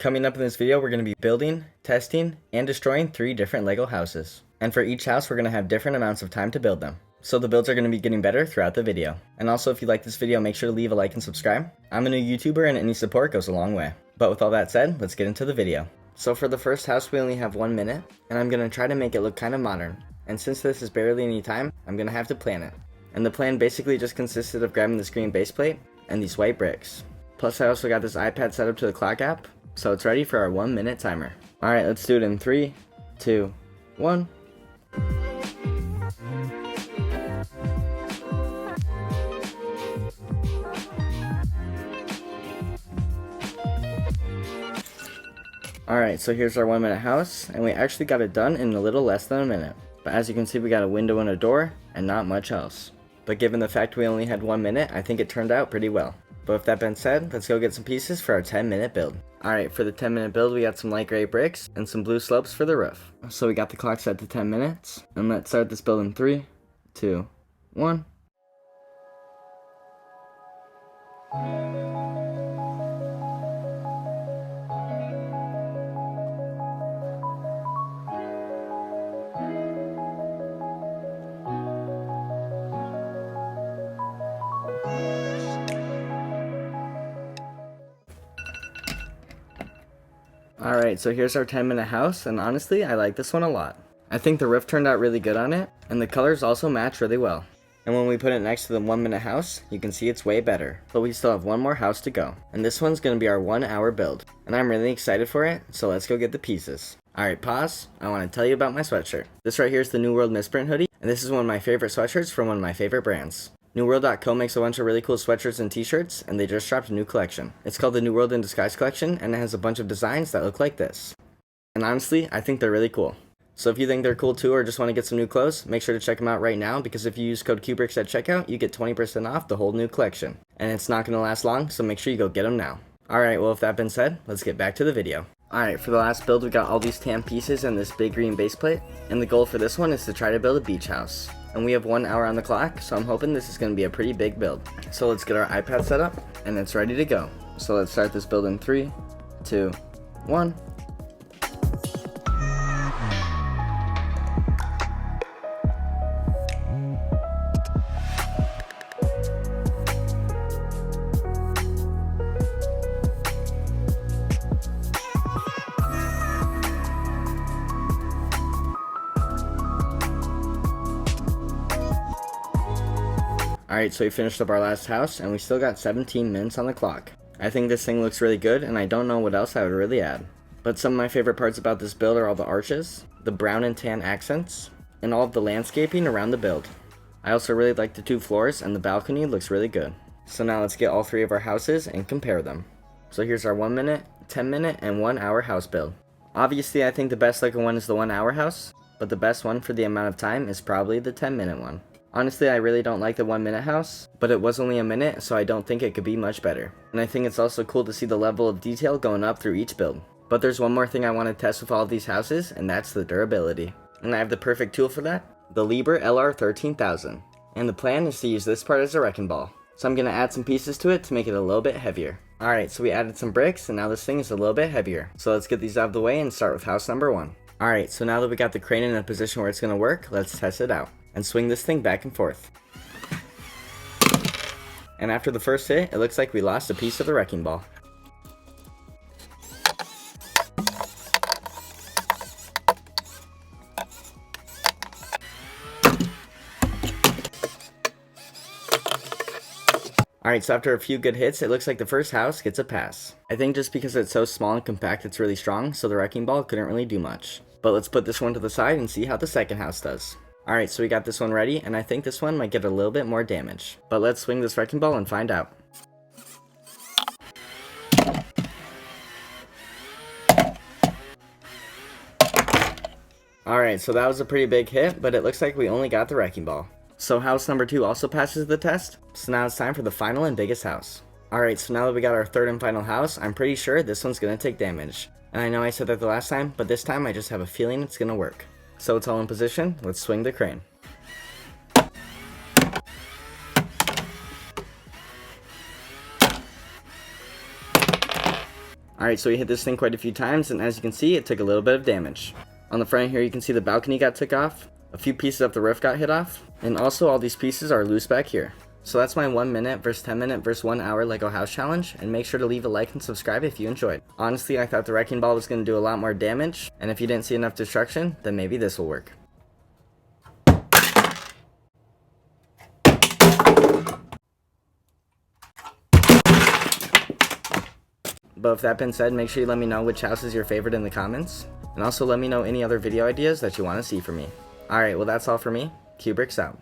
Coming up in this video, we're going to be building, testing, and destroying 3 different LEGO houses. And for each house, we're going to have different amounts of time to build them. So the builds are going to be getting better throughout the video. And also, if you like this video, make sure to leave a like and subscribe. I'm a new YouTuber and any support goes a long way. But with all that said, let's get into the video. So for the first house, we only have 1 minute, and I'm going to try to make it look kind of modern. And since this is barely any time, I'm going to have to plan it. And the plan basically just consisted of grabbing this green base plate and these white bricks. Plus I also got this iPad set up to the clock app, so it's ready for our 1 minute timer. Alright, let's do it in 3, 2, 1. Alright, so here's our 1 minute house, and we actually got it done in a little less than a minute. But as you can see, we got a window and a door, and not much else. But given the fact we only had 1 minute, I think it turned out pretty well. But with that being said, let's go get some pieces for our 10-minute build. Alright, for the 10-minute build, we got some light gray bricks and some blue slopes for the roof. So we got the clock set to 10 minutes, and let's start this build in 3, 2, 1. Alright, so here's our 10-minute house, and honestly, I like this one a lot. I think the roof turned out really good on it, and the colors also match really well. And when we put it next to the 1 minute house, you can see it's way better. But we still have one more house to go, and this one's going to be our 1 hour build. And I'm really excited for it, so let's go get the pieces. Alright, pause. I want to tell you about my sweatshirt. This right here is the New World Misprint hoodie, and this is one of my favorite sweatshirts from one of my favorite brands. NewWorld.co makes a bunch of really cool sweatshirts and t-shirts, and they just dropped a new collection. It's called the New World in Disguise collection, and it has a bunch of designs that look like this. And honestly, I think they're really cool. So if you think they're cool too, or just want to get some new clothes, make sure to check them out right now, because if you use code Kubricks at checkout, you get 20% off the whole new collection. And it's not going to last long, so make sure you go get them now. Alright, well with that being said, let's get back to the video. Alright, for the last build, we got all these tan pieces and this big green base plate. And the goal for this one is to try to build a beach house. And we have 1 hour on the clock, so I'm hoping this is going to be a pretty big build. So let's get our iPad set up, and it's ready to go. So let's start this build in 3, 2, 1. Alright, so we finished up our last house, and we still got 17 minutes on the clock. I think this thing looks really good, and I don't know what else I would really add. But some of my favorite parts about this build are all the arches, the brown and tan accents, and all of the landscaping around the build. I also really like the 2 floors, and the balcony looks really good. So now let's get all 3 of our houses and compare them. So here's our 1 minute, 10 minute, and 1 hour house build. Obviously, I think the best looking one is the 1 hour house, but the best one for the amount of time is probably the 10-minute one. Honestly, I really don't like the 1 minute house, but it was only a minute, so I don't think it could be much better. And I think it's also cool to see the level of detail going up through each build. But there's one more thing I want to test with all of these houses, and that's the durability. And I have the perfect tool for that, the Liebherr LR13000. And the plan is to use this part as a wrecking ball. So I'm going to add some pieces to it to make it a little bit heavier. Alright, so we added some bricks, and now this thing is a little bit heavier. So let's get these out of the way and start with house number 1. Alright, so now that we got the crane in a position where it's going to work, let's test it out. And swing this thing back and forth. And after the first hit, it looks like we lost a piece of the wrecking ball. Alright, so after a few good hits, it looks like the first house gets a pass. I think just because it's so small and compact, it's really strong, so the wrecking ball couldn't really do much. But let's put this one to the side and see how the second house does. Alright, so we got this one ready, and I think this one might get a little bit more damage. But let's swing this wrecking ball and find out. Alright, so that was a pretty big hit, but it looks like we only got the wrecking ball. So house number 2 also passes the test, so now it's time for the final and biggest house. Alright, so now that we got our third and final house, I'm pretty sure this one's gonna take damage. And I know I said that the last time, but this time I just have a feeling it's gonna work. So it's all in position, let's swing the crane. Alright, so we hit this thing quite a few times, and as you can see, it took a little bit of damage. On the front here, you can see the balcony got took off, a few pieces of the roof got hit off, and also all these pieces are loose back here. So that's my 1 minute versus 10 minute versus 1 hour Lego house challenge, and make sure to leave a like and subscribe if you enjoyed. Honestly, I thought the wrecking ball was going to do a lot more damage, and if you didn't see enough destruction, then maybe this will work. But with that being said, make sure you let me know which house is your favorite in the comments, and also let me know any other video ideas that you want to see from me. Alright, well that's all for me. Kubrick's out.